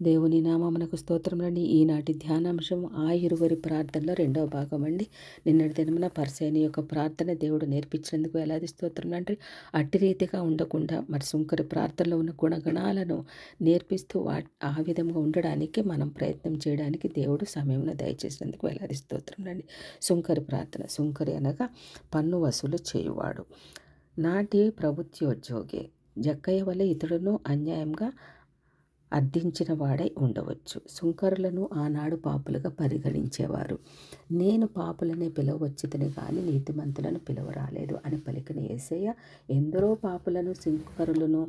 దేవుని నామమునకు స్తోత్రములండి. ఈనాటి ధ్యానాంశం ఆ ఇరువురి ప్రార్థనలో రెండవ భాగం అండి. నిన్నటి దినమున పర్సేని యొక్క ప్రార్థన దేవుడు నేర్పించినందుకు వేలాది స్తోత్రములు అంటే అట్టి రీతిగా ఉండకుండా మరి సుంకరి ప్రార్థనలో ఉన్న గుణగణాలను నేర్పిస్తూ ఆ విధంగా ఉండడానికి మనం ప్రయత్నం చేయడానికి దేవుడు సమయమును దయచేసినందుకు వేలాది స్తోత్రములండి. సుంకరి ప్రార్థన. సుంకరి అనగా పన్ను వసూలు చేయువాడు. నాటి ప్రభుత్వోద్యోగి జక్కయ్య వల్ల ఇతడును అన్యాయంగా అర్థించిన వాడై ఉండవచ్చు. సుంకరులను ఆనాడు పాపులుగా పరిగణించేవారు. నేను పాపులనే పిలవచ్చుతని కానీ నీతిమంతులను పిలవరాలేదు అని పలికిన యేసయ్య ఎందరో పాపులను సుంకరులను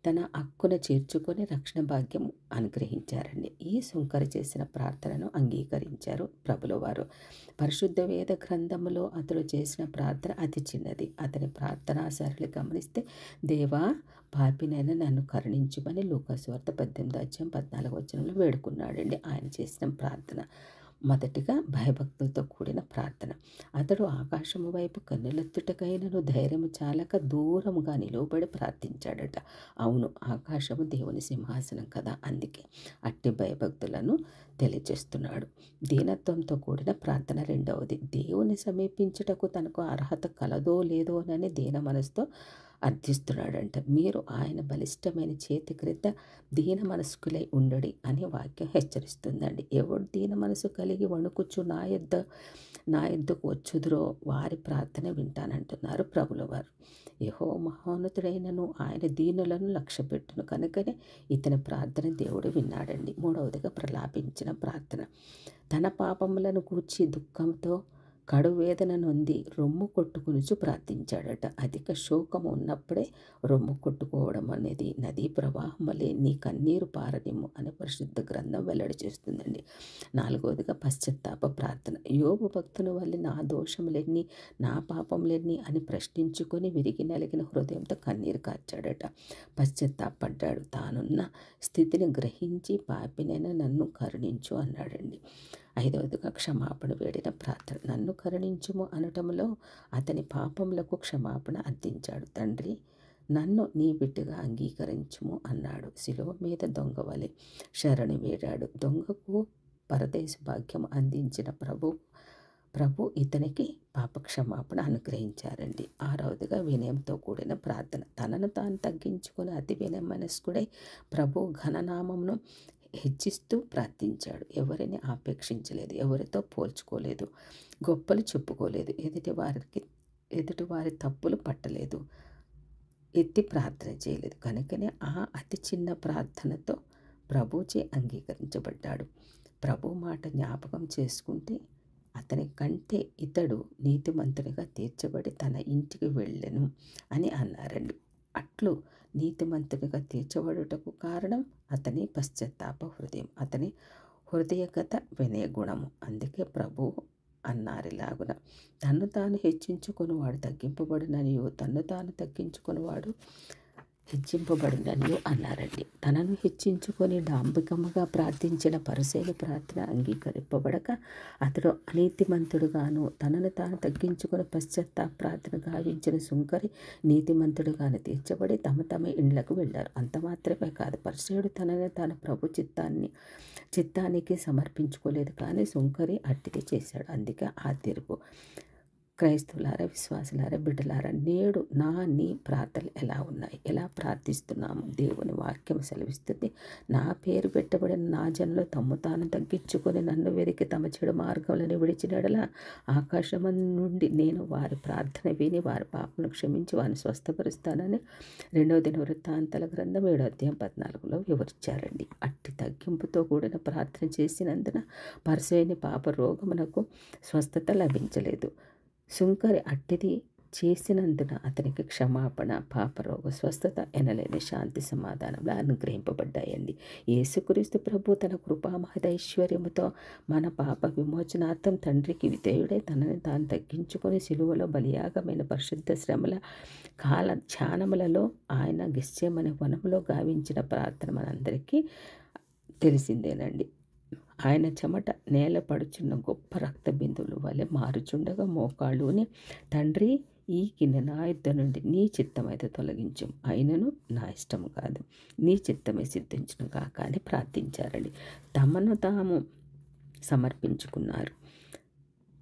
తన హక్కున చేర్చుకొని రక్షణ భాగ్యం అనుగ్రహించారండి. ఈ సుంకరి చేసిన ప్రార్థనను అంగీకరించారు ప్రభుల వారు. పరిశుద్ధ వేద గ్రంథములో అతడు చేసిన ప్రార్థన అతి చిన్నది. అతని ప్రార్థనా సరళి గమనిస్తే, దేవా పాపినైనా నన్ను కరుణించుమని లూకాసు వార్త 18:14 వేడుకున్నాడండి. ఆయన చేసిన ప్రార్థన మొదటిగా భయభక్తులతో కూడిన ప్రార్థన. అతడు ఆకాశము వైపు కన్నులెత్తుటకైనను ధైర్యము చాలక దూరముగా నిలువబడి ప్రార్థించాడట. అవును, ఆకాశము దేవుని సింహాసనం కదా, అందుకే అట్టి భయభక్తులను తెలియజేస్తున్నాడు. దీనత్వంతో కూడిన ప్రార్థన రెండవది. దేవుని సమీపించుటకు తనకు అర్హత కలదో లేదో అని దీన మనసుతో అర్థిస్తున్నాడంట. మీరు ఆయన బలిష్టమైన చేతి క్రింద దీన మనస్కులై ఉండడి అని వాక్యం హెచ్చరిస్తుందండి. ఎవడు దీన మనసు కలిగి వణుకుచు నా యొద్దకు వచ్చుదురో వారి ప్రార్థన వింటానంటున్నారు ప్రభుల వారు. యెహోవా మహోన్నతుడైనను ఆయన దీనులను లక్ష్యపెట్టును కనుకనే ఇతని ప్రార్థన దేవుడు విన్నాడండి. మూడవదిగా ప్రలాపించిన ప్రార్థన. తన పాపములను గూర్చి దుఃఖంతో కడు వేదన నొంది రొమ్ము కొట్టుకునుచు ప్రార్థించాడట. అధిక శోకము ఉన్నప్పుడే రొమ్ము కొట్టుకోవడం అనేది నదీ ప్రవాహం వలె నీ కన్నీరు పారనిమ్ము అనే పరిశుద్ధ గ్రంథం వెల్లడి చేస్తుందండి. నాలుగవదిగా పశ్చాత్తాప ప్రార్థన. యోబు భక్తుని వల్ల నా దోషములెన్ని, నా పాపములెన్ని అని ప్రశ్నించుకొని విరిగి నలిగిన హృదయంతో కన్నీరు కార్చాడట. పశ్చాత్తాపడ్డాడు. తానున్న స్థితిని గ్రహించి పాపినైనా నన్ను కరుణించు అన్నాడండి. ఐదవదిగా క్షమాపణ వేడిన ప్రార్థన. నన్ను కరుణించుము అనటంలో అతని పాపములకు క్షమాపణ అర్థించాడు. తండ్రి, నన్ను నీ బిడ్డగా అంగీకరించుము అన్నాడు. శిలువ మీద దొంగ వలె శరణు వేడాడు. దొంగకు పరదేశ భాగ్యం అందించిన ప్రభు ఇతనికి పాప క్షమాపణ అనుగ్రహించారండి. ఆరవదిగా వినయంతో కూడిన ప్రార్థన. తనను తాను తగ్గించుకొని అతి వినయ మనస్కుడై ప్రభు ఘననామమును హెచ్చిస్తూ ప్రార్థించాడు. ఎవరిని ఆపేక్షించలేదు, ఎవరితో పోల్చుకోలేదు, గొప్పలు చెప్పుకోలేదు, ఎదుటి వారి తప్పులు పట్టలేదు, ఎత్తి ప్రార్థన చేయలేదు. కనుకనే ఆ అతి చిన్న ప్రార్థనతో ప్రభుచే అంగీకరించబడ్డాడు. ప్రభు మాట జ్ఞాపకం చేసుకుంటే అతని కంటే ఇతడు నీతిమంతునిగా తీర్చబడి తన ఇంటికి వెళ్ళెను అని అన్నారండి. అట్లు నీతిమంతునిగా తీర్చబడుటకు కారణం అతని పశ్చాత్తాప హృదయం, అతని హృదయగత వినయ గుణము. అందుకే ప్రభు అన్నారిలాగున, తన్ను తాను హెచ్చించుకునివాడు తగ్గింపబడిననియు, తన్ను తాను తగ్గించుకునివాడు హెచ్చింపబడిననియు అన్నారండి. తనను హెచ్చించుకొని డాంబికముగా ప్రార్థించిన పరిసేని ప్రార్థన అంగీకరింపబడక అతడు అనీతిమంతుడుగాను, తనను తాను తగ్గించుకొని పశ్చాత్తాప ప్రార్థన గావించిన సుంకరి నీతిమంతుడుగాను తీర్చబడి తమ ఇండ్లకు వెళ్ళారు. అంత మాత్రమే కాదు, పరిసేయుడు తనని తాను ప్రభు చిత్తానికి సమర్పించుకోలేదు, కానీ సుంకరి అట్టిది చేశాడు. అందుకే ఆ తీర్పు. క్రైస్తవులారా, విశ్వాసులారా, బిడ్డలారా, నేడు నీ ప్రార్థనలు ఎలా ఉన్నాయి? ఎలా ప్రార్థిస్తున్నాము? దేవుని వాక్యం సెలవిస్తుంది, నా పేరు పెట్టబడిన నా జనులు తమ్ము తాను తగ్గించుకొని నన్ను వెతికి తమ చెడు మార్గములను విడిచినడలా ఆకాశం నుండి నేను వారి ప్రార్థన విని వారి పాపను క్షమించి వారిని స్వస్థపరుస్తానని 2వ దినవృత్తాంతాల గ్రంథం 7:14 వివరించారండి. అట్టి తగ్గింపుతో కూడిన ప్రార్థన చేసినందున పరిసేయుని పాప రోగమునకు స్వస్థత లభించలేదు. సుంకరి అట్టిది చేసినందున అతనికి క్షమాపణ, పాపరోగ స్వస్థత, ఎనలేని శాంతి సమాధానంలో అనుగ్రహింపబడ్డాయండి. యేసుక్రీస్తు ప్రభు తన కృపా మహదైశ్వర్యముతో మన పాప విమోచనార్థం తండ్రికి విధేయుడై తనని తాను తగ్గించుకొని సిలువలో బలియాగమైన పరిశుద్ధ శ్రమల కాల ధ్యానములలో ఆయన గెత్సేమనే వనములో గావించిన ప్రార్థన మనందరికీ తెలిసిందేనండి. ఆయన చెమట నేల పడుచున్న గొప్ప రక్త బిందువుల వలె మారుచుండగా మోకాళ్ళుని, తండ్రి, ఈ గిన్నె నా యుద్ధ నుండి నీ చిత్తమైతే తొలగించు, అయినను నా ఇష్టము కాదు నీ చిత్తమే సిద్ధించును కాక అని ప్రార్థించారండి. తమను తాము సమర్పించుకున్నారు.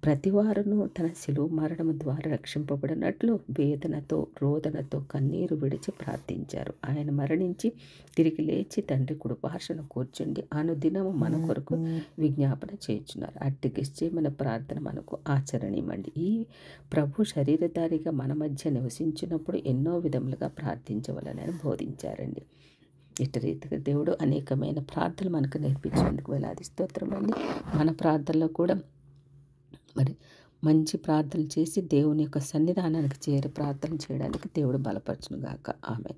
ప్రతివారును తన శిలువ మరణము ద్వారా రక్షింపబడినట్లు వేదనతో రోదనతో కన్నీరు విడిచి ప్రార్థించారు. ఆయన మరణించి తిరిగి లేచి తండ్రి కుడిపార్శ్వన కూర్చుండి అనుదినము మన కొరకు విజ్ఞాపన చేయుచున్నారు. అట్టి గెత్సేమనే ప్రార్థన మనకు ఆచరణీయమండి. ఈ ప్రభు శరీరధారిగా మన మధ్య నివసించినప్పుడు ఎన్నో విధములుగా ప్రార్థించవలనని బోధించారండి. ఇటు రీతిగా దేవుడు అనేకమైన ప్రార్థనలు మనకు నేర్పించినందుకు వేలాది స్తోత్రం అండి. మన ప్రార్థనలో కూడా మరి మంచి ప్రార్థనలు చేసి దేవుని యొక్క సన్నిధానానికి చేరి ప్రార్థన చేయడానికి దేవుడు బలపరచును గాక. ఆమేన్.